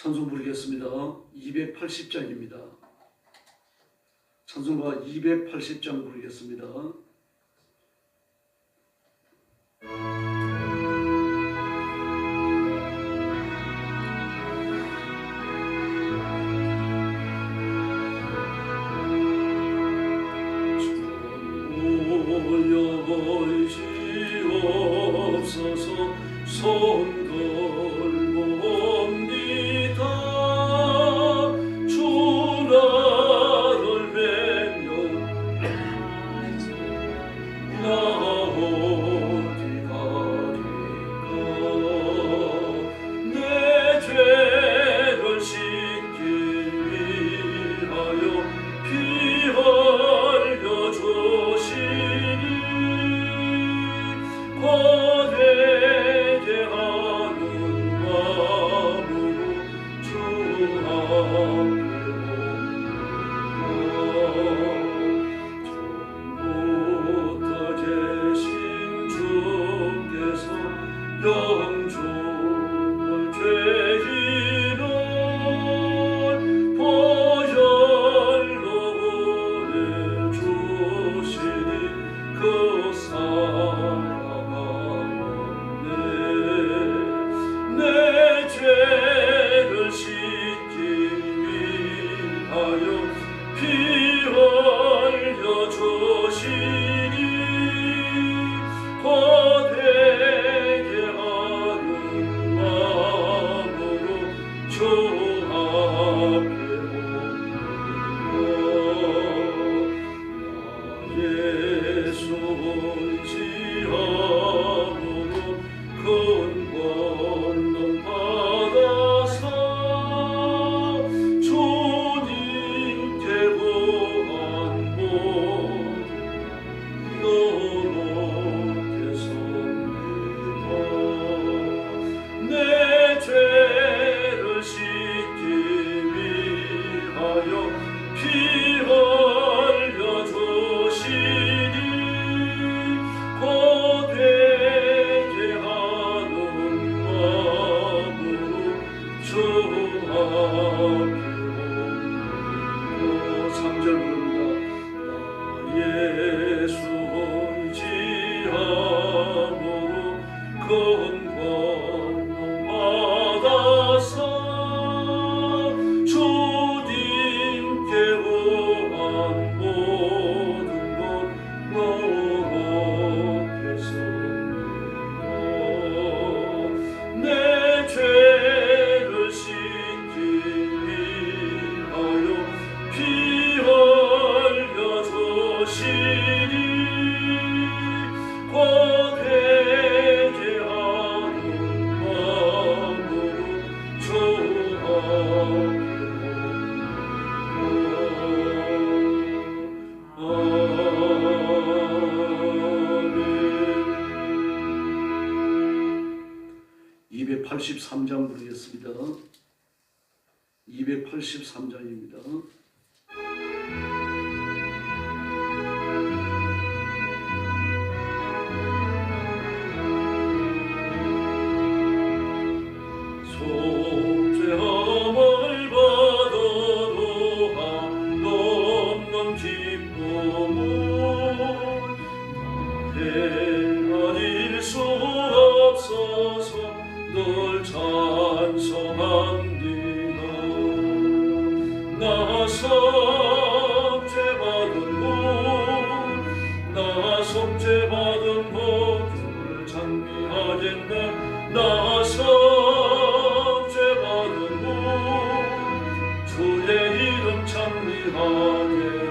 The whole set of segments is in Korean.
찬송 부르겠습니다. 280장입니다. 찬송가 280장 부르겠습니다. 주여시옵소서 손 걸고옵니다. 주 나를 뵈며 나 어디 가리까. 내 죄를 씻기 위하여 피 흘려 주시니 거대게 하는 마음으로 주 앞에 처음부터 계신 주께서 영존을 죄인을 보혈로 구해주시니 그 내 죄를 씻기 위하여 피 흘려 주시니 거대게 하는 마음으로 주 앞에 옵니다. 예수 의지함으로 큰 권능 받아서 주님께 구한 복 너롭게 섭니다. 내 죄를 씻기 위하여 피 흘려 주시니 거대게 하는 마음으로 주 앞에 옵니다. 3절 부릅니다. 나 예수 의지함으로 큰 권능 받아서 주님께 구한 모든 것 너롭게 섭니다. 내 죄를 씻기 위하여 피 흘려 주시니 거대게 하는 마음으로 주 앞에 아멘. 283장 부르겠습니다. 283장입니다. 속죄함을 받아도 한없는 기쁨을 헤아릴 수 없어서 늘 찬송합니다. 나 속죄받은 복, 나 속죄받은 복을 찬미하겠네. 나 속죄받은 복, 주의 이름 찬미하겠네.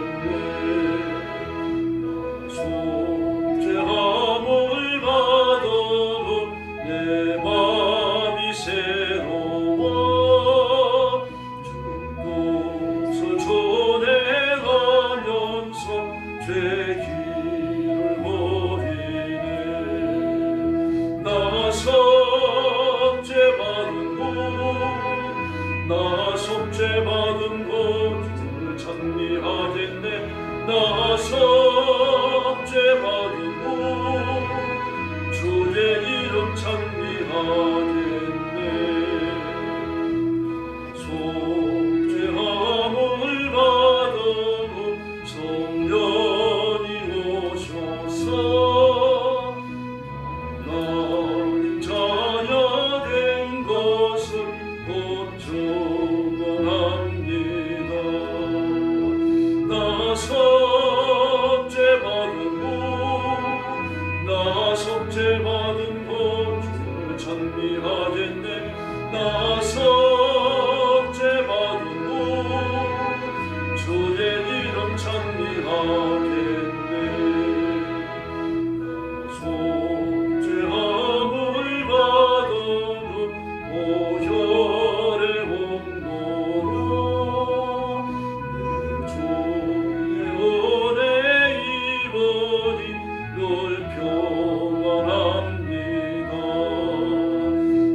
나 속죄함을 받아도 내 마음이 새로워 주 뜻을 전해가면서 죄 길을 버리네. 나 속죄받은 복, 나 속죄받은 것을 찬미하겠네. 나 속죄받은 복, 주의 이름 찬미하겠네. 속죄 받은 곳나 속죄 받은 곳 주를 찬미하겠네 나 속죄 받은 곳 주의 이름 찬미하겠네 나 속죄함을 받은 곳 오혈의 홍로로 내 주의 은혜 입으니 늘 평안합니다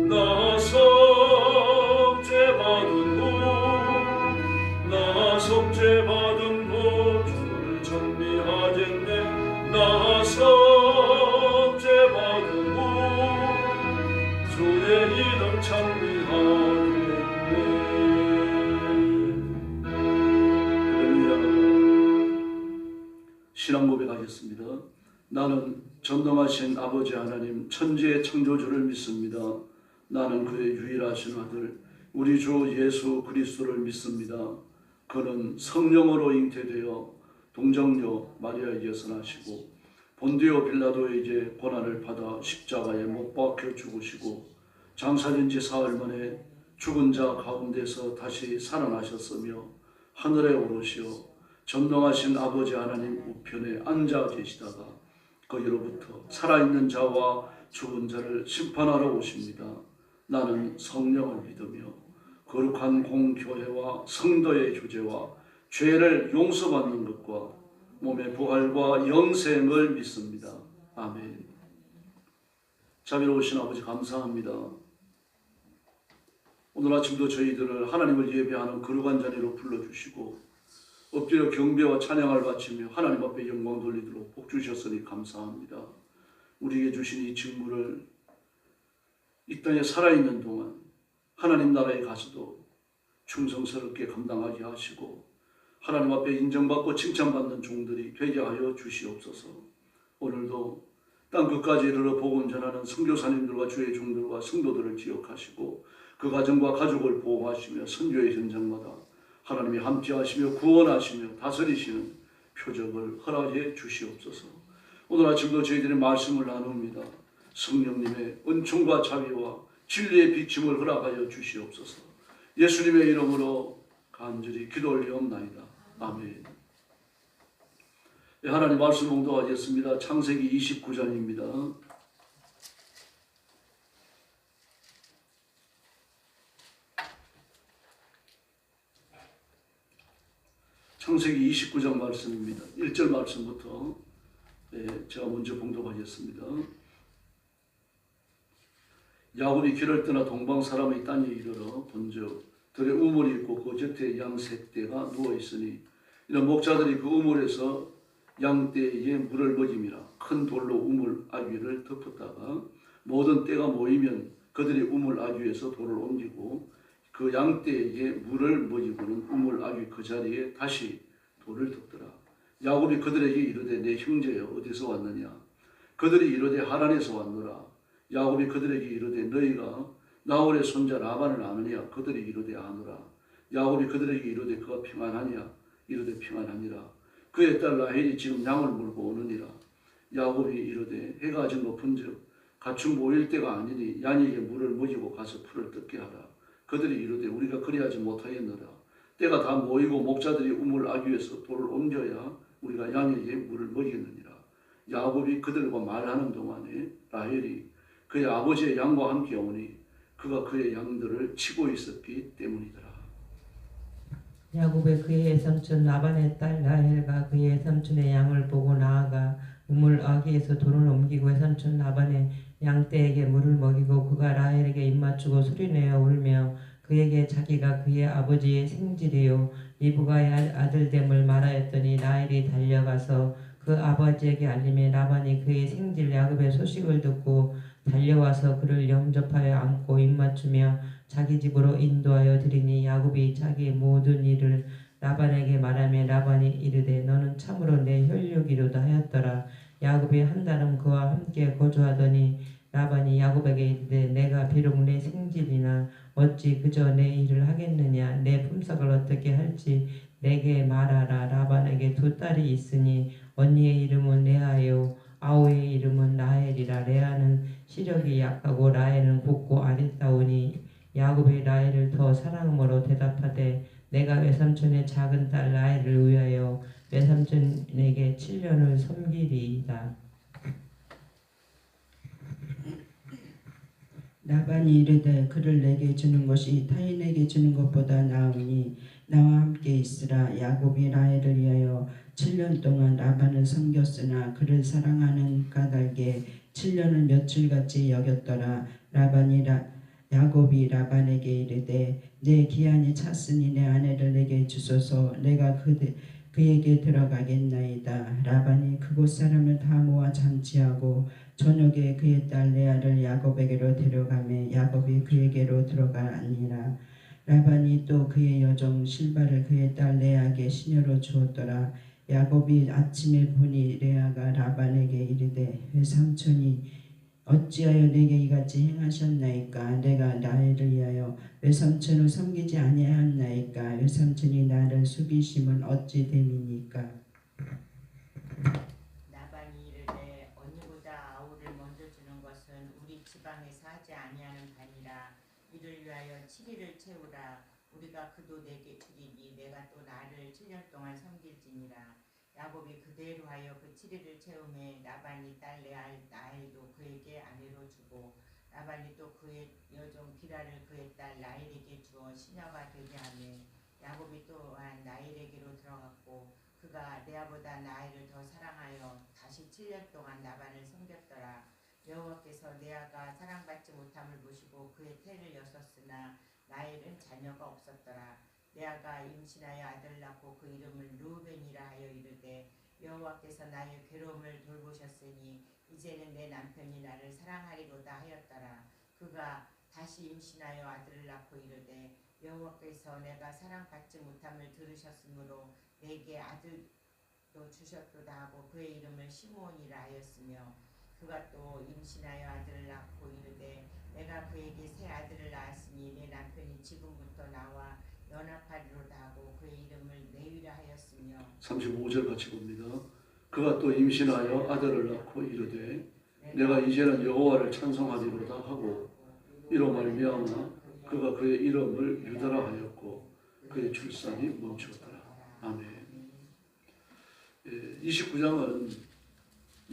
나 속죄 받은 곳나 속죄 받은 곳 주를 찬미하겠네 나 속죄 받은 곳 주의 이름 찬미하겠네 할렐루야 신앙 고백하겠습니다. 나는 전능하신 아버지 하나님 천지의 창조주를 믿습니다. 나는 그의 유일하신 아들 우리 주 예수 그리스도를 믿습니다. 그는 성령으로 잉태되어 동정녀 마리아에게서 나시고 본디오 빌라도에게 고난을 받아 십자가에 못 박혀 죽으시고 장사된 지 사흘 만에 죽은 자 가운데서 다시 살아나셨으며 하늘에 오르시어 전능하신 아버지 하나님 우편에 앉아 계시다가 거기로부터 살아있는 자와 죽은 자를 심판하러 오십니다. 나는 성령을 믿으며 거룩한 공교회와 성도의 교제와 죄를 용서받는 것과 몸의 부활과 영생을 믿습니다. 아멘. 자비로우신 아버지 감사합니다. 오늘 아침도 저희들을 하나님을 예배하는 거룩한 자리로 불러주시고 엎드려 경배와 찬양을 바치며 하나님 앞에 영광 돌리도록 복 주셨으니 감사합니다. 우리에게 주신 이 직무를 이 땅에 살아있는 동안 하나님 나라에 가서도 충성스럽게 감당하게 하시고 하나님 앞에 인정받고 칭찬받는 종들이 되게 하여 주시옵소서. 오늘도 땅 끝까지 이르러 복음 전하는 선교사님들과 주의 종들과 성도들을 기억하시고 그 가정과 가족을 보호하시며 선교의 현장마다 하나님이 함께하시며 구원하시며 다스리시는 표적을 허락해 주시옵소서. 오늘 아침도 저희들의 말씀을 나눕니다. 성령님의 은총과 자비와 진리의 비침을 허락하여 주시옵소서. 예수님의 이름으로 간절히 기도 올리옵나이다. 아멘. 네, 하나님 말씀 봉독하겠습니다. 창세기 29장입니다. 창세기 29장 말씀입니다. 1절 말씀부터 제가 먼저 봉독하겠습니다. 야곱이 길을 떠나 동방 사람의 땅에 이르러 본즉 들에 우물이 있고 그 곁에 양 세 떼가 누워 있으니 이런 목자들이 그 우물에서 양 떼에 물을 먹임이라. 큰 돌로 우물 아귀를 덮었다가 모든 떼가 모이면 그들이 우물 아귀에서 돌을 옮기고 그 양 떼에게 물을 먹이고는 우물 아귀 그 자리에 다시 돌을 덮더라. 야곱이 그들에게 이르되 내 형제여 어디서 왔느냐. 그들이 이르되 하란에서 왔노라. 야곱이 그들에게 이르되 너희가 나홀의 손자 라반을 아느냐. 그들이 이르되 아노라. 야곱이 그들에게 이르되 그가 평안하냐. 이르되 평안하니라. 그의 딸 라헬이 지금 양을 물고 오느니라. 야곱이 이르되 해가 아직 높은즉 가축 모일 때가 아니니 양에게 물을 먹이고 가서 풀을 뜯게 하라. 그들이 이르되 우리가 그리하지 못하겠노라. 때가 다 모이고 목자들이 우물 아귀에서 돌을 옮겨야 우리가 양에게 물을 먹이느니라. 야곱이 그들과 말하는 동안에 라헬이 그의 아버지의 양과 함께 오니 그가 그의 양들을 치고 있었기 때문이더라. 야곱의 그의 삼촌 라반의 딸 라헬과 그의 삼촌의 양을 보고 나아가 우물 아귀에서 돌을 옮기고 삼촌 라반의 양떼에게 물을 먹이고 그가 라헬에게 입맞추고 소리내어 울며 그에게 자기가 그의 아버지의 생질이요 리브가의 아들됨을 말하였더니 라헬이 달려가서 그 아버지에게 알림해 라반이 그의 생질 야곱의 소식을 듣고 달려와서 그를 영접하여 안고 입맞추며 자기 집으로 인도하여 드리니 야곱이 자기의 모든 일을 라반에게 말하며 라반이 이르되 너는 참으로 내 혈육이로다 하였더라. 야곱이 한달은 그와 함께 거주하더니 라반이 야곱에게 이르되 내가 비록 내 생질이나 어찌 그저 내 일을 하겠느냐. 내 품삯을 어떻게 할지 내게 말하라. 라반에게 두 딸이 있으니 언니의 이름은 레아요 아우의 이름은 라헬이라. 레아는 시력이 약하고 라헬은 곱고 아리따우니 야곱이 라헬을 더 사랑함으로 대답하되 내가 외삼촌의 작은 딸 라헬을 위하여 외삼촌에게 7년을 섬기리이다. 라반이 이르되 그를 내게 주는 것이 타인에게 주는 것보다 나으니 나와 함께 있으라. 야곱이 라헬을 위하여 7년 동안 라반을 섬겼으나 그를 사랑하는 까닭에 7년을 며칠같이 여겼더라. 야곱이 라반에게 이르되 내 기한이 찼으니 내 아내를 내게 주소서. 내가 그에게 들어가겠나이다. 라반이 그곳 사람을 다 모아 잔치하고 저녁에 그의 딸 레아를 야곱에게로 데려가매 야곱이 그에게로 들어가니라. 라반이 또 그의 여종 실바를 그의 딸 레아에게 시녀로 주었더라. 야곱이 아침에 보니 레아가 라반에게 이르되 외삼촌이 어찌하여 내게 이같이 행하셨나이까. 내가 라헬을 위하여 외삼촌을 섬기지 아니하였나이까. 외삼촌이 나를 숙이심은 어찌 됨이니까. 나반이 이르되 언니보다 아우를 먼저 주는 것은 우리 지방에서 하지 아니하는 바니라. 이를 위하여 7일을 채우라. 우리가 그도 내게 주리니 내가 또 나를 7년 동안 섬길지니라. 야곱이 그대로 하여 그 7일을 채우매 라반이 딸 라헬도 그에게 아내로 주고 라반이 또 그의 여종 비라를 그의 딸 라헬에게 주어 시녀가 되게 하매 야곱이 또한 라헬에게로 들어갔고 그가 레아보다 라헬을 더 사랑하여 다시 7년 동안 라반을 섬겼더라. 여호와께서 레아가 사랑받지 못함을 보시고 그의 태를 여섰으나 라헬은 자녀가 없었더라. 레아가 임신하여 아들을 낳고 그 이름을 르우벤이라 하여 이르되 여호와께서 나의 괴로움을 돌보셨으니 이제는 내 남편이 나를 사랑하리로다 하였더라. 그가 다시 임신하여 아들을 낳고 이르되 여호와께서 내가 사랑받지 못함을 들으셨으므로 내게 아들도 주셨도다 하고 그의 이름을 시므온이라 하였으며 그가 또 임신하여 아들을 낳고 이르되 내가 그에게 새 아들을 낳았으니 내 남편이 지금부터 나와 연합하리로다 하고 그의 이름을 레위라 하였으며 35절 같이 봅니다. 그가 또 임신하여 아들을 낳고 이르되 내가 이제는 여호와를 찬송하리로다 하고 이로 말미암아 그가 그의 이름을 유다라 하였고 그의 출산이 멈추었더라. 아멘. 29장은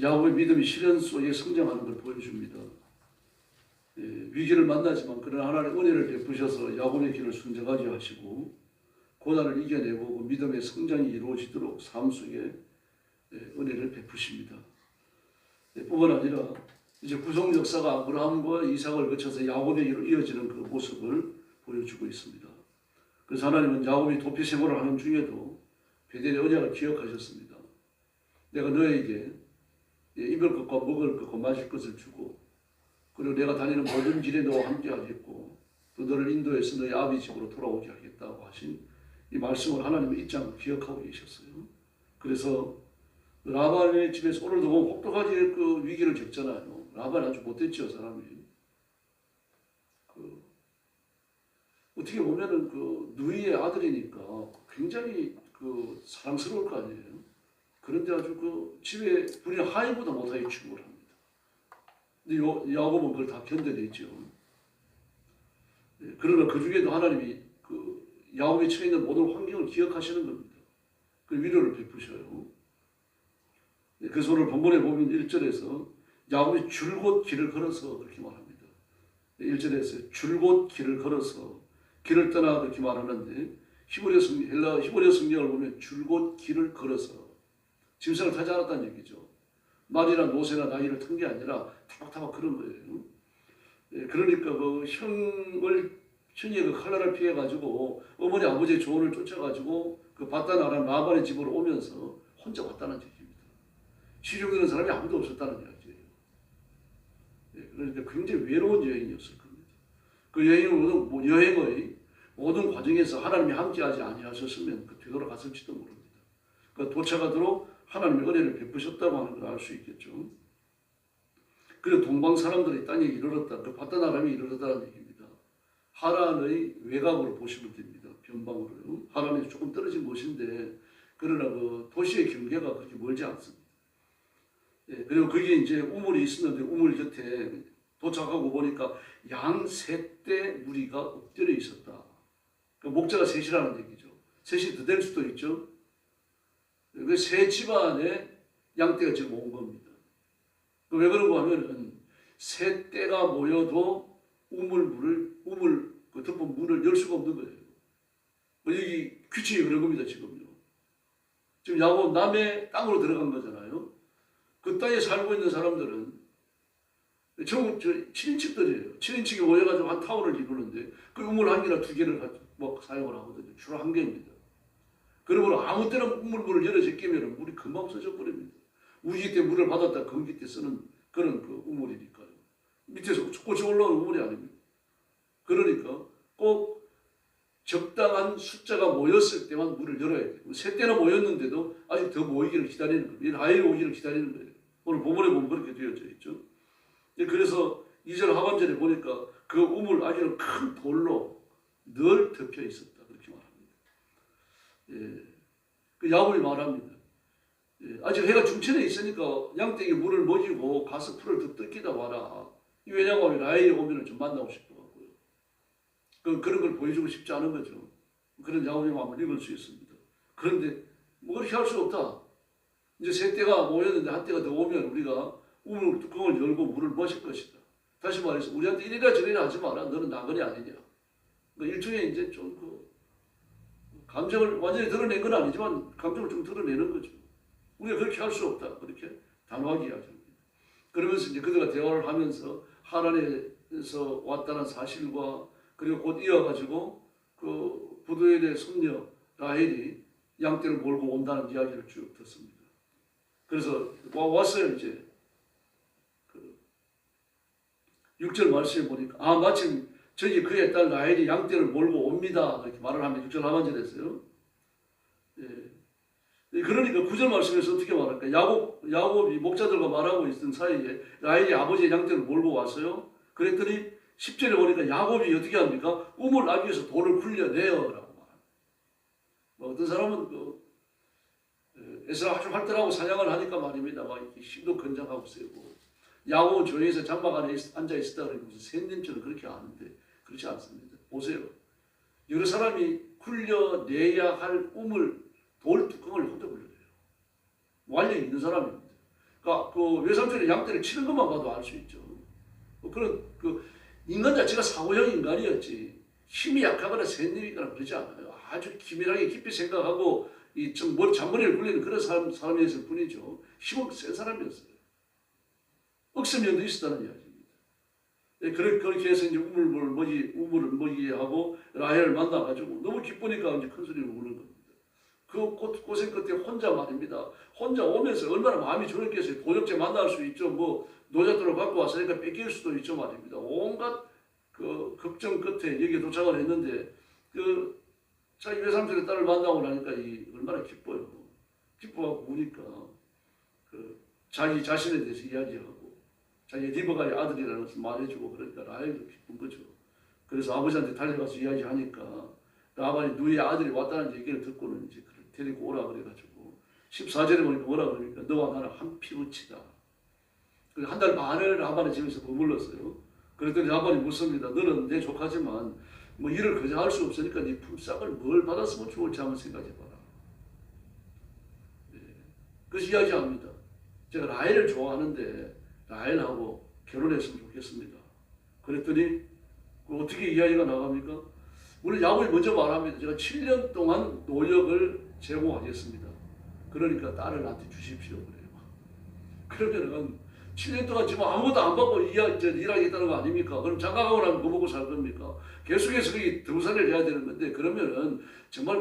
야곱의 믿음이 시련 속에 성장하는 걸 보여줍니다. 위기를 만나지만 그러나 하나님의 은혜를 베푸셔서 야곱의 길을 순정하게 하시고 고난을 이겨내고 그 믿음의 성장이 이루어지도록 삶 속에 은혜를 베푸십니다. 뿐만 아니라 이제 구속 역사가 아브라함과 이삭을 거쳐서 야곱에게로 이어지는 그 모습을 보여주고 있습니다. 그래서 하나님은 야곱이 도피 생활을 하는 중에도 베델의 언약을 기억하셨습니다. 내가 너에게 입을 것과 먹을 것과 마실 것을 주고 그리고 내가 다니는 모든 길에 너와 함께 하겠고 또 너를 인도해서 너의 아비 집으로 돌아오게 하겠다고 하신 이 말씀을 하나님의 입장을 기억하고 계셨어요. 그래서 라반의 집에서 오늘도 보면 혹독하게 그 위기를 겪잖아요. 라반 아주 못됐죠, 사람이. 어떻게 보면은 그 누이의 아들이니까 굉장히 그 사랑스러울 거 아니에요. 그런데 아주 그 집에 부인 하인보다 못하게 취급을 합니다. 근데 야곱은 그걸 다 견뎌냈죠. 그러나 그 중에도 하나님이 그 야곱이 처해 있는 모든 환경을 기억하시는 겁니다. 그 위로를 베푸셔요. 그래서 오늘 본문에 보면 1절에서 야곱이 줄곧 길을 걸어서 그렇게 말합니다. 1절에서 줄곧 길을 걸어서 길을 떠나 그렇게 말하는데 히브리어 성경을 보면 줄곧 길을 걸어서 짐승을 타지 않았다는 얘기죠. 말이나 노새나 나이를 탄 게 아니라 타박타박 그런 거예요. 그러니까 그 형의 그 칼날을 피해가지고 어머니 아버지의 조언을 쫓아가지고 그 바다나라 라반의 집으로 오면서 혼자 왔다는 얘기입니다. 시종되는 사람이 아무도 없었다는 이야기예요. 그러니까 굉장히 외로운 여행이었을 겁니다. 그 여행의 모든 과정에서 하나님이 함께하지 아니하셨으면 되돌아갔을지도 모릅니다. 그러니까 도착하도록 하나님의 은혜를 베푸셨다고 하는 걸 알 수 있겠죠. 그리고 동방 사람들이 땅에 이르렀다. 그 바다나람이 이르렀다는 얘기입니다. 하란의 외곽으로 보시면 됩니다. 변방으로요. 하람에서 조금 떨어진 곳인데 그러나 그 도시의 경계가 그렇게 멀지 않습니다. 예, 그리고 거기에 이제 우물이 있었는데 우물 곁에 도착하고 보니까 양 셋대 무리가 엎드려 있었다. 그 목자가 셋이라는 얘기죠. 셋이 더 될 수도 있죠. 그 세 집안의 양떼가 지금 온 겁니다. 왜 그런가 하면은 세 떼가 모여도 우물 그 덮은 문을 열 수가 없는 거예요. 여기 규칙이 그런 겁니다, 지금요. 지금 야곱 남의 땅으로 들어간 거잖아요. 그 땅에 살고 있는 사람들은 전부 7인칭들이에요. 7인칭이 모여가지고 한 타운을 이루는데 그 우물 한 개나 두 개를 사용을 하거든요. 주로 한 개입니다. 그러므로 아무 때나 우물문을 열어 제끼면 물이 금방 써져 버립니다. 우기 때 물을 받았다 건기 때 쓰는 그런 그 우물이니까요. 밑에서 꽃이 올라오는 우물이 아닙니다. 그러니까 꼭 적당한 숫자가 모였을 때만 문을 열어야 돼요. 세 때나 모였는데도 아직 더 모이기를 기다리는 거예요. 라헬이 오기를 기다리는 거예요. 오늘 본문에 보면 그렇게 되어져 있죠. 그래서 2절 하반절에 보니까 그 우물 아주 큰 돌로 늘 덮여 있었다. 그렇게 말합니다. 예, 그 야곱이 말합니다. 예, 아직 해가 중천에 있으니까 양떼에게 물을 먹이고 가서 풀을 더 뜯기다 와라. 왜냐하면 라헬이 오면 좀 만나고 싶어 갖고요. 그런 걸 보여주고 싶지 않은 거죠. 그런 야곱의 마음을 읽을 수 있습니다. 그런데 뭐 그렇게 할 수 없다. 이제 세 떼가 모였는데 한 떼가 더 오면 우리가 우물 뚜껑을 열고 물을 마실 것이다. 다시 말해서 우리한테 이래라 저래라 하지 마라. 너는 나그네 아니냐. 일종의 이제 좀 감정을 완전히 드러낸 건 아니지만 감정을 좀 드러내는 거죠. 우리가 그렇게 할 수 없다. 그렇게 단호하게 이야기합니다. 그러면서 이제 그들과 대화를 하면서 하란에서 왔다는 사실과 그리고 곧 이어가지고 그 부두엘의 손녀 라헬이 양떼를 몰고 온다는 이야기를 쭉 듣습니다. 그래서 왔어요 이제. 6절 말씀에 보니까 마침 저기 그의 딸 라헬이 양떼를 몰고 옵니다. 이렇게 말을 하면 6절 하반절에서요. 예. 그러니까 9절 말씀에서 어떻게 말할까? 야곱이 목자들과 말하고 있던 사이에 라헬이 아버지의 양떼를 몰고 왔어요. 그랬더니 10절에 보니까 야곱이 어떻게 합니까? 우물 나귀에서 돌을 굴려내어 라고 말합니다. 어떤 사람은 에스라 아주 활달하고 사냥을 하니까 말입니다. 막 이렇게 힘도 건장하고 세고 야곱은 조용해서 장막 안에 앉아 있었다 그러고 무슨 샌님처럼 그렇게 아는데 그렇지 않습니다. 보세요. 여러 사람이 굴려내야 할 우물 돌 뚜껑을 혼자 굴려내요. 완력이 있는 사람입니다. 그러니까 그 외삼촌의 양떼를 치는 것만 봐도 알 수 있죠. 그런 인간 자체가 사고형 인간이었지 힘이 약하거나 샌님이거나 그러지 않아요. 아주 기밀하게 깊이 생각하고 좀 잔머리를 굴리는 그런 사람이었을 뿐이죠. 힘은 센 사람이었어요. 억세면도 있었다는 이야기입니다. 그렇게 해서 이제 우물을 먹이게 하고 라헬을 만나가지고 너무 기쁘니까 이제 큰 소리로 우는 겁니다. 그 고생 끝에 혼자 말입니다. 혼자 오면서 얼마나 마음이 졸였겠어요. 도적제 만날 수 있죠. 뭐 노잣돌을 갖고 왔으니까 뺏길 수도 있죠 말입니다. 온갖 그 걱정 끝에 여기에 도착을 했는데 자기 외삼촌의 딸을 만나고 나니까 얼마나 기뻐요. 기뻐하고 우니까 자기 자신에 대해서 이야기하고 자기 리버가의 아들이라는 것을 말해주고 그러니까 라헬도 기쁜 거죠. 그래서 아버지한테 달려가서 이야기하니까 라반이 누이의 아들이 왔다는 얘기를 듣고는 이제 그를 데리고 오라 그래가지고 14절에 보니까 뭐라 그러니까 너와 나는 한 피부치다. 한 달 반을 라반의 집에서 머물렀어요. 그랬더니 라반이 묻습니다. 너는 내 조카지만 뭐 일을 그저 할 수 없으니까 네 품삯을 뭘 받았으면 좋을지 한번 생각해봐라. 네. 그래서 이야기합니다. 제가 라헬을 좋아하는데 라헬하고 결혼했으면 좋겠습니다. 그랬더니 어떻게 이야기가 나갑니까? 우리 야곱이 먼저 말합니다. 제가 7년 동안 노력을 제공하겠습니다. 그러니까 딸을 나한테 주십시오. 그래요. 그러면은 7년 동안 지금 아무것도 안 받고 일하겠다는 거 아닙니까? 그럼 장가가고 나면 뭐 먹고 살 겁니까? 계속해서 거기 등산을 해야 되는 건데 그러면은 정말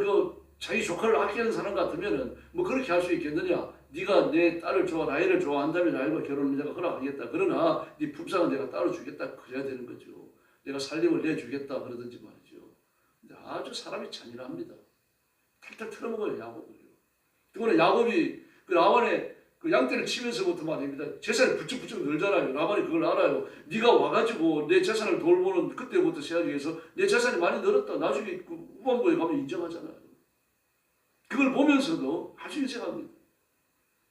자기 조카를 아끼는 사람 같으면은 뭐 그렇게 할 수 있겠느냐? 네가 내 딸을 라헬을 좋아한다면 라헬과 결혼을 내가 허락하겠다. 그러나 네 품삯은 내가 따로 주겠다. 그래야 되는 거죠. 내가 살림을 내주겠다 그러든지 말이죠. 근데 아주 사람이 잔인합니다. 탈탈 털어먹어요 야곱을요. 그거는 야곱이 라반의 양떼를 치면서부터 말입니다. 재산이 부쩍부쩍 늘잖아요. 라반이 그걸 알아요. 네가 와가지고 내 재산을 돌보는 그때부터 시작해서 내 재산이 많이 늘었다. 나중에 후반부에 가면 인정하잖아요. 그걸 보면서도 아주 인색합니다.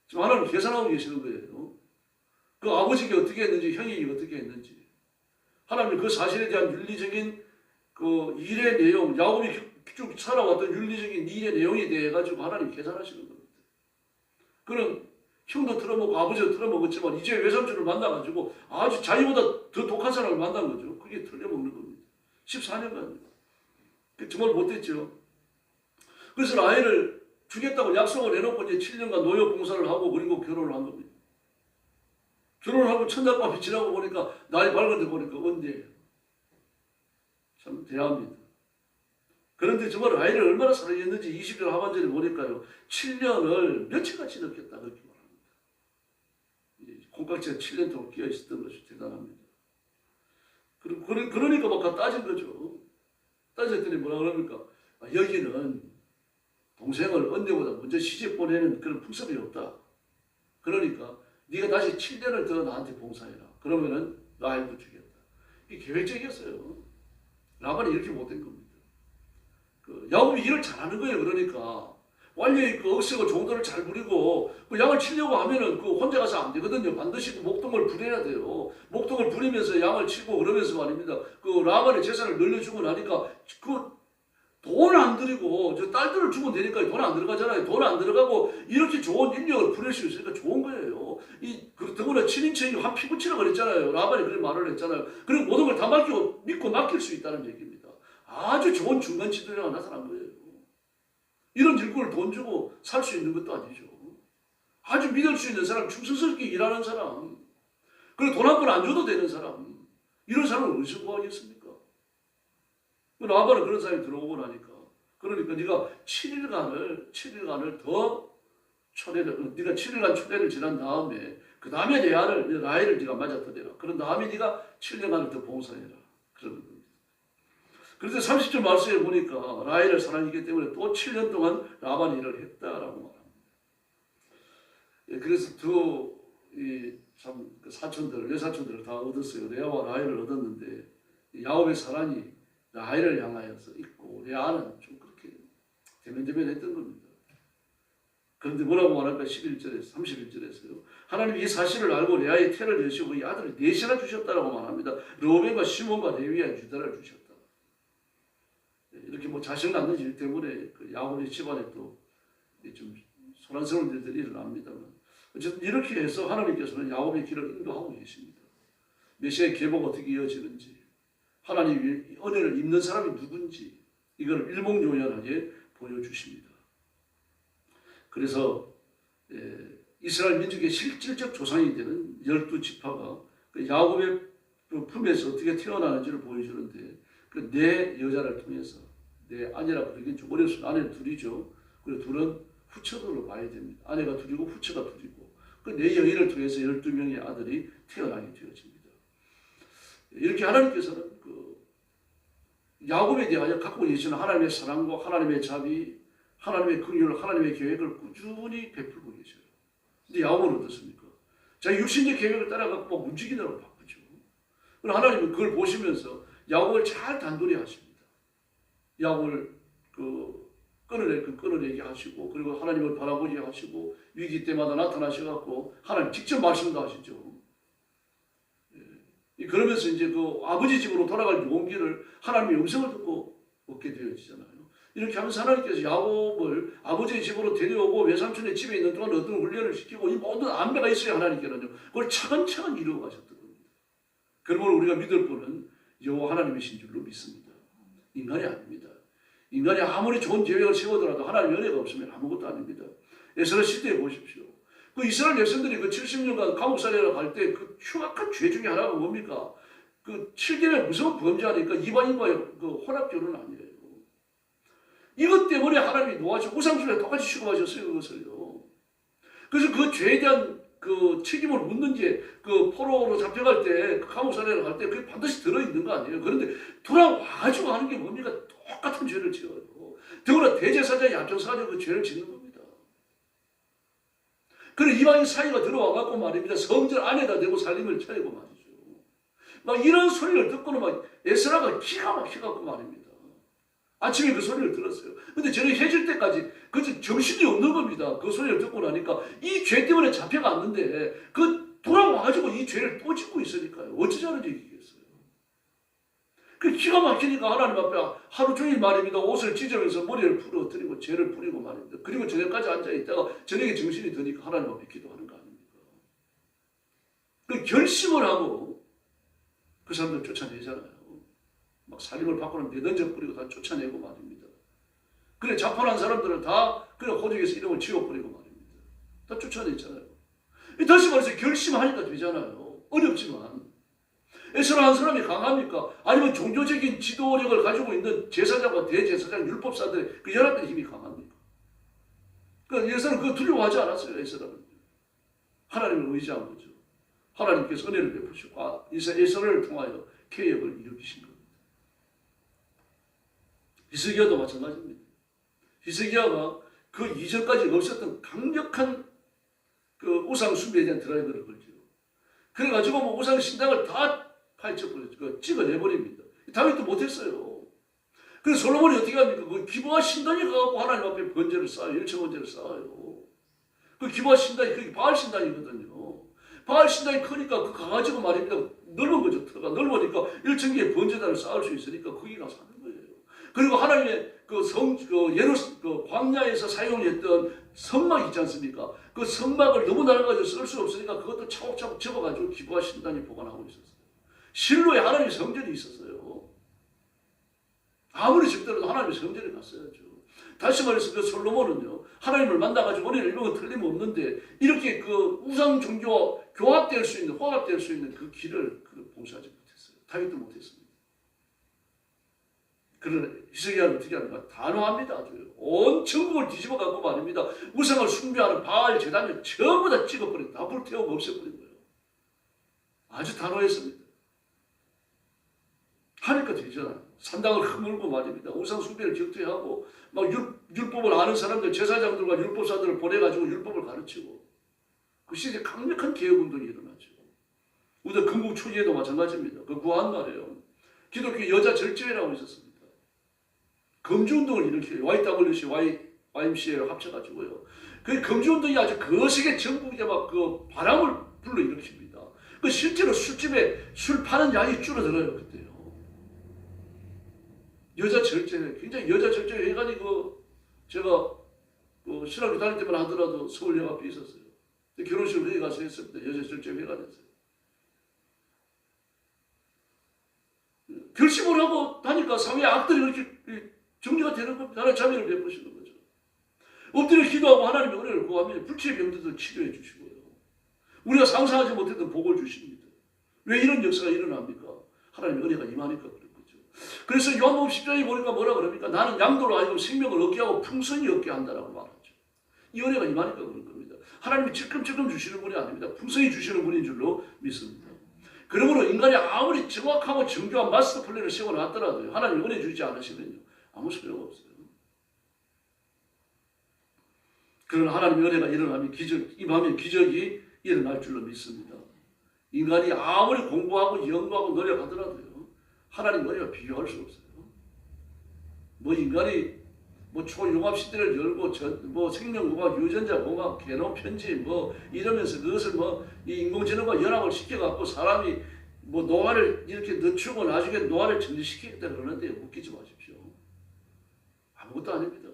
지금 하나님 계산하고 계시는 거예요. 그 아버지가 어떻게 했는지, 형이 어떻게 했는지. 하나님 그 사실에 대한 윤리적인 그 일의 내용, 야곱이 쭉 살아왔던 윤리적인 일의 내용에 대해 가지고 하나님 계산하시는 겁니다. 그는 형도 틀어먹고 아버지도 틀어먹었지만 이제 외삼촌을 만나가지고 아주 자기보다 더 독한 사람을 만난 거죠. 그게 틀려먹는 겁니다. 14년간. 정말 못됐죠. 그래서 라헬을 주겠다고 약속을 해놓고 이제 7년간 노예 봉사를 하고 그리고 결혼을 한 겁니다. 결혼을 하고 첫날 밤이 지나고 보니까 나이 밝은데 보니까 언제예요? 참 대합니다. 그런데 정말 라헬을 얼마나 사랑했는지 20년 하반전에 보니까요. 7년을 며칠같이 넣겠다 그렇게 말합니다. 콩깍지가 7년 동안 끼어 있었던 것이 대단합니다. 그러니까 막 따진 거죠. 따졌더니 뭐라 그럽니까? 여기는 동생을 언니보다 먼저 시집 보내는 그런 풍습이 없다. 그러니까 네가 다시 7년을 더 나한테 봉사해라. 그러면은 라헬도 주겠다. 이게 계획적이었어요. 라반이 이렇게 못된 겁니다. 야곱이 일을 잘하는 거예요. 그러니까 완전히 그 억세고 종도를 잘 부리고 그 양을 치려고 하면은 그 혼자 가서 안 되거든요. 반드시 그 목동을 부려야 돼요. 목동을 부리면서 양을 치고 그러면서 말입니다. 그 라반의 재산을 늘려주고 나니까 그 돈 안 들이고 저 딸들을 주면 되니까 돈 안 들어가잖아요. 돈 안 들어가고 이렇게 좋은 인력을 부릴 수 있으니까 좋은 거예요. 더구나 친인척이 한 피부치라 그랬잖아요. 라반이 그런 말을 했잖아요. 그리고 모든 걸 다 믿고 맡길 수 있다는 얘기입니다. 아주 좋은 중간 지도자가 나타난 거예요. 이런 일꾼을 돈 주고 살 수 있는 것도 아니죠. 아주 믿을 수 있는 사람, 충성스럽게 일하는 사람, 그리고 돈 한 푼 안 줘도 되는 사람, 이런 사람을 어디서 구하겠습니까? 라반은 그런 사람이 들어오고 나니까, 그러니까 네가 7일간을 더 초대를, 네가 7일간 초대를 지난 다음에 그 다음에 라헬을 네가 맞아들여라. 그런 다음에 네가 7년간을 더 봉사해라. 그러는 겁니다. 그래서 30절 말씀에 보니까 라헬을 사랑했기 때문에 또 7년 동안 라반이 일을 했다라고 말합니다. 그래서 그 사촌들, 외사촌들을 다 얻었어요. 레아와 라헬을 얻었는데 야곱의 사랑이 라헬을 향하여서 있고 레아는 좀 그렇게 대면대면했던 겁니다. 그런데 뭐라고 말할까? 11절에서 31절에서요. 하나님이 이 사실을 알고 레아의 태를 여시고 이 아들을 넷이나 주셨다라고 말합니다. 르우벤과 시몬과 레위와 유다를 주셨다. 이렇게 뭐 자식 낳는 일 때문에 그 야곱의 집안에 또 좀 소란스러운 일들이 일어납니다만 어쨌든 이렇게 해서 하나님께서는 야곱의 길을 인도하고 계십니다. 메시아의 계보가 어떻게 이어지는지, 하나님이 은혜를 입는 사람이 누군지 이걸 일목요연하게 보여주십니다. 그래서 이스라엘 민족의 실질적 조상이 되는 12지파가 그 야곱의 품에서 어떻게 태어나는지를 보여주는데 그 네 여자를 통해서 내 아내라고 그러긴 좀 어려서 아내는 둘이죠. 그리고 둘은 후처들로 봐야 됩니다. 아내가 둘이고 후처가 둘이고 그 네 여인을 통해서 12명의 아들이 태어나게 되어집니다. 이렇게 하나님께서는 그 야곱에 대하여 갖고 계시는 하나님의 사랑과 하나님의 자비, 하나님의 긍휼, 하나님의 계획을 꾸준히 베풀고 계셔요. 근데 야곱은 어떻습니까? 자기 육신의 계획을 따라가고 막 움직이느라고 바쁘죠. 그럼 하나님은 그걸 보시면서 야곱을 잘 단돌이 하십니다. 야곱을 끊어내게 하시고, 그리고 하나님을 바라보게 하시고, 위기 때마다 나타나셔갖고, 하나님 직접 말씀도 하시죠. 그러면서 이제 그 아버지 집으로 돌아갈 용기를 하나님의 음성을 듣고 얻게 되어지잖아요. 이렇게 하면서 하나님께서 야곱을 아버지의 집으로 데려오고 외삼촌의 집에 있는 동안 어떤 훈련을 시키고 이 모든 안배가 있어야 하나님께는요. 그걸 차근차근 이루어 가셨던 겁니다. 그러므로 우리가 믿을 분은 여호와 하나님이신 줄로 믿습니다. 인간이 아닙니다. 인간이 아무리 좋은 계획을 세우더라도 하나님의 은혜가 없으면 아무것도 아닙니다. 에스라 시대에 보십시오. 그 이스라엘 백성들이 그 70년간 감옥살이를 갈 때 그 흉악한 죄 중에 하나가 뭡니까? 그 7개월 무서운 범죄하니까 이방인과의 그 혼합 결혼 아니에요. 이것 때문에 하나님이 노하시고 우상숭배에 똑같이 취급하셨어요. 그것을요. 그래서 그 죄에 대한 그 책임을 묻는 게 그 포로로 잡혀갈 때 감옥살이를 갈 때 그게 반드시 들어있는 거 아니에요. 그런데 돌아와가지고 하는 게 뭡니까? 똑같은 죄를 지어요. 더구나 대제사장이 앞장서가지고 그 죄를 짓는 겁니다. 그래 이방인 사이가 들어와갖고 말입니다. 성전 안에다 대고 살림을 차리고 말이죠. 막 이런 소리를 듣고는 막 에스라가 기가 막혀갖고 말입니다. 아침에 그 소리를 들었어요. 근데 저는 해질 때까지 그 정신이 없는 겁니다. 그 소리를 듣고 나니까 이 죄 때문에 잡혀갔는데 그 돌아와가지고 이 죄를 또 짓고 있으니까요. 어찌자는 얘기겠어요. 그 기가 막히니까 하나님 앞에 하루 종일 말입니다. 옷을 찢으면서 머리를 풀어뜨리고 죄를 뿌리고 말입니다. 그리고 저녁까지 앉아있다가 저녁에 정신이 드니까 하나님 앞에 기도하는 거 아닙니까? 그 결심을 하고 그 사람들 쫓아내잖아요. 막 살림을 바꾸는 데 던져버리고 다 쫓아내고 말입니다. 그래 자포난 사람들은 다 그래 호적에서 이름을 지워버리고 말입니다. 다 쫓아냈잖아요. 다시 말해서 결심하니까 되잖아요. 어렵지만 에스라 한 사람이 강합니까? 아니면 종교적인 지도력을 가지고 있는 제사장과 대제사장 율법사들의 그 연합된 힘이 강합니까? 그러니까 에스라는 그거 두려워하지 않았어요. 에스라는 하나님을 의지한 거죠. 하나님께서 은혜를 베푸시고 에스라를 통하여 개혁을 일으키신 겁니다. 히스기야도 마찬가지입니다. 히스기야가 그 이전까지 없었던 강력한 그 우상 숭배에 대한 드라이브를 걸죠. 그래가지고 뭐 우상 신당을 다 파헤쳐버렸죠. 찍어내버립니다. 다윗도 못했어요. 그래서 솔로몬이 어떻게 합니까? 그 기브아 신당에 가갖고 하나님 앞에 번제를 쌓아요. 일체 번제를 쌓아요. 그 기브아 신당이 그게 바알 신당이거든요. 바알 신당이 크니까 그 가가지고 말입니다. 넓은 거죠. 터가 넓으니까 1,000개의 번제단을 쌓을 수 있으니까 거기 가서 하는 거예요. 그리고 하나님의 광야에서 사용했던 성막 있지 않습니까? 그 성막을 너무 넓어가지고 쓸 수 없으니까 그것도 차곡차곡 접어가지고 기브아 신당이 보관하고 있었어요. 실로에 하나님의 성전이 있었어요. 아무리 적더라도 하나님의 성전에 갔어야죠. 다시 말해서 그 솔로몬은요, 하나님을 만나가지고 은혜를 입은 건 틀림없는데 이렇게 그 우상 종교와 교합될 수 있는, 화합될 수 있는 그 길을 봉사하지 못했어요. 다윗도 못했습니다. 그러나 히스기야는 어떻게 하는가? 단호합니다. 아주 온 천국을 뒤집어 갖고 말입니다. 우상을 숭배하는 바알 제단을 전부 다 찍어버린, 다 불태우고 없애버린 거예요. 아주 단호했습니다. 하니까 되잖아요. 산당을 허물고 말입니다. 우상 숭배를 격퇴하고 막 율법을 아는 사람들, 제사장들과 율법사들을 보내가지고 율법을 가르치고 그 시대에 강력한 개혁운동이 일어나죠. 우리가 건국 초기에도 마찬가지입니다. 그 구한 말이에요. 기독교 여자 절제회라고 있었습니다. 금주운동을 일으켜요. YWC, YMCA를 합쳐가지고요. 그 금주운동이 아주 거세게 전국에 막 그 바람을 불러일으킵니다. 그 실제로 술집에 술 파는 양이 줄어들어요. 그때요. 여자 절제회, 굉장히 여자 절제회 회관이 제가 신학교 다닐 때만 하더라도 서울역 앞에 있었어요. 결혼식 회의 가서 했습니다. 여자 절제회 회관에서요. 결심을 하고 다니까 사회의 악들이 그렇게 정리가 되는 겁니다. 하나님 자비를 베푸시는 거죠. 엎드려 기도하고 하나님의 은혜를 구하면 불치의 병들도 치료해 주시고요. 우리가 상상하지 못했던 복을 주십니다. 왜 이런 역사가 일어납니까? 하나님의 은혜가 임하니까 그런 거죠. 그래서 요한복음 10장에 보니까 뭐라 그럽니까? 나는 양도로 하여금 생명을 얻게 하고 풍성히 얻게 한다라고 말하죠. 이 은혜가 임하니까 그런 겁니다. 하나님이 찔끔찔끔 주시는 분이 아닙니다. 풍성히 주시는 분인 줄로 믿습니다. 그러므로 인간이 아무리 정확하고 정교한 마스터 플랜을 세워놨더라도요, 하나님이 은혜 주지 않으시면요, 아무 소용 없어요. 그러나 하나님의 은혜가 일어나면 임하면 기적이 일어날 줄로 믿습니다. 인간이 아무리 공부하고 연구하고 노력하더라도요, 하나님의 은혜와 비교할 수 없어요. 인간이 초융합 시대를 열고 생명공학, 유전자공학, 게놈 편집 이러면서 그것을 이 인공지능과 연합을 시켜갖고 사람이 노화를 이렇게 늦추고 나중에 노화를 정지시키겠다 그러는데 웃기지 마십시오. 아무것도 아닙니다.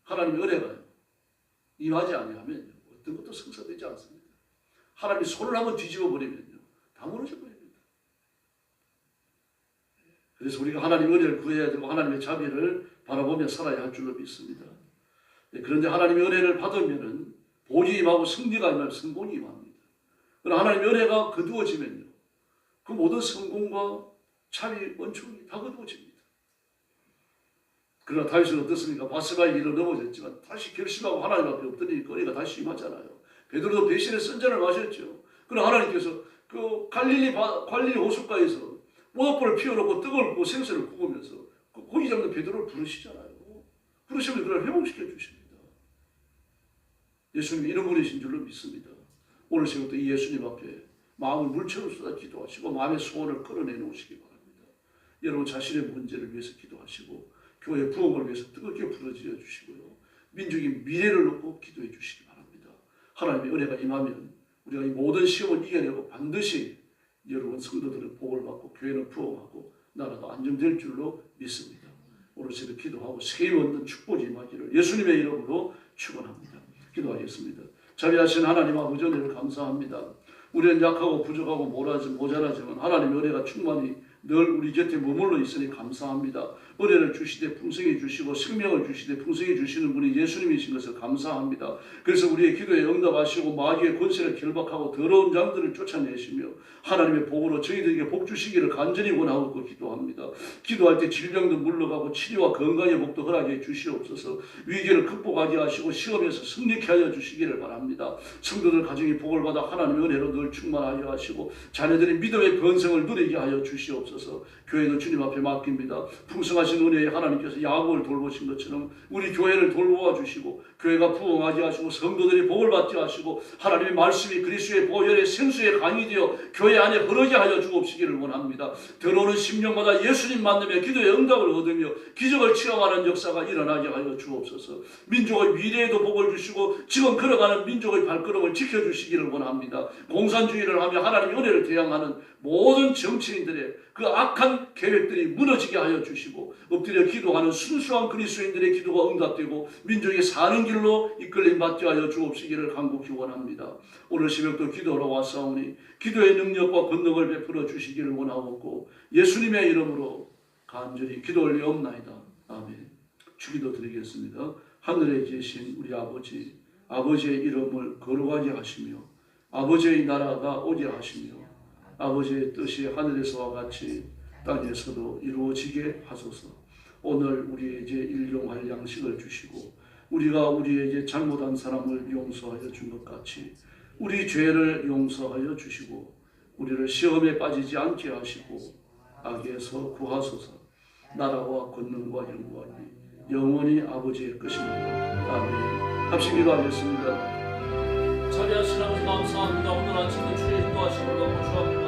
하나님의 은혜가 임하지 아니하면 어떤 것도 성사되지 않습니다. 하나님이 손을 한번 뒤집어 버리면요, 다 무너져 버립니다. 그래서 우리가 하나님의 은혜를 구해야 되고 하나님의 자비를 바라보며 살아야 할 줄로 믿습니다. 그런데 하나님의 은혜를 받으면은 복이 임하고 승리가 임하면 성공이 임합니다. 그러나 하나님의 은혜가 거두어지면요, 그 모든 성공과 자비, 원총이 다 거두어집니다. 그러나 다윗은 어떻습니까? 바스바의 일로 넘어졌지만 다시 결심하고 하나님 앞에 엎드리니까 은혜가 다시 임하잖아요. 베드로도 배신의 선전을 마셨죠. 그러나 하나님께서 그 갈릴리 호숫가에서 모닥불을 피워놓고 떡을 굽고 생선을 구우면서 그 고기 잡는 베드로를 부르시잖아요. 부르시면 그걸 회복시켜 주십니다. 예수님이 이런 분이신 줄로 믿습니다. 오늘 새부터 이 예수님 앞에 마음을 물처럼 쏟아 기도하시고 마음의 소원을 끌어내 놓으시기 바랍니다. 여러분 자신의 문제를 위해서 기도하시고 교회 부흥을 위해서 뜨겁게 부르짖어 주시고요. 민족의 미래를 놓고 기도해 주시기 바랍니다. 하나님의 은혜가 임하면 우리가 이 모든 시험을 이겨내고 반드시 여러분 성도들은 복을 받고 교회는 부흥하고 나라도 안정될 줄로 믿습니다. 오늘 새벽 기도하고 세임 얻는 축복이 임하기를 예수님의 이름으로 축원합니다. 기도하겠습니다. 자비하신 하나님 아버지 은혜를 감사합니다. 우리는 약하고 부족하고 모자라지만 하나님의 은혜가 충만히 늘 우리 곁에 머물러 있으니 감사합니다. 은혜를 주시되 풍성히 주시고 생명을 주시되 풍성히 주시는 분이 예수님이신 것을 감사합니다. 그래서 우리의 기도에 응답하시고 마귀의 권세를 결박하고 더러운 장들을 쫓아내시며 하나님의 복으로 저희들에게 복 주시기를 간절히 원하고 기도합니다. 기도할 때 질병도 물러가고 치료와 건강의 복도 허락해 주시옵소서. 위기를 극복하게 하시고 시험에서 승리케 하여 주시기를 바랍니다. 성도들 가정이 복을 받아 하나님의 은혜로 늘 충만하여 하시고 자녀들의 믿음의 번성을 누리게 하여 주시옵소서. 교회는 주님 앞에 맡깁니다. 풍성하신 은혜에 하나님께서 야곱을 돌보신 것처럼 우리 교회를 돌보아 주시고 교회가 부흥하게 하시고 성도들이 복을 받게 하시고 하나님의 말씀이 그리스도의 보혈의 생수에 강이되어 교회 안에 흐르게 하여 주옵시기를 원합니다. 들어오는 심령마다 예수님 만나며 기도의 응답을 얻으며 기적을 체험하는 역사가 일어나게 하여 주옵소서. 민족의 미래에도 복을 주시고 지금 걸어가는 민족의 발걸음을 지켜주시기를 원합니다. 공산주의를 하며 하나님의 은혜를 대항하는 모든 정치인들의 그 악한 계획들이 무너지게 하여 주시고 엎드려 기도하는 순수한 그리스도인들의 기도가 응답되고 민족이 사는 길로 이끌림 받게 하여 주옵시기를 간곡히 원합니다. 오늘 새벽도 기도하러 왔사오니 기도의 능력과 권능을 베풀어 주시기를 원하옵고 예수님의 이름으로 간절히 기도 올리옵나이다. 아멘. 주기도 드리겠습니다. 하늘에 계신 우리 아버지, 아버지의 이름을 거룩하게 하시며 아버지의 나라가 오게 하시며 아버지의 뜻이 하늘에서와 같이 땅에서도 이루어지게 하소서. 오늘 우리에게 일용할 양식을 주시고 우리가 우리에게 잘못한 사람을 용서하여 준 것 같이 우리 죄를 용서하여 주시고 우리를 시험에 빠지지 않게 하시고 악에서 구하소서. 나라와 권능과 영광이 영원히 아버지의 것입니다. 아멘. 합심 기도하겠습니다. 자비하신 아버지 감사합니다. 오늘 아침도 주의 인도하심을 너무 주옵소서.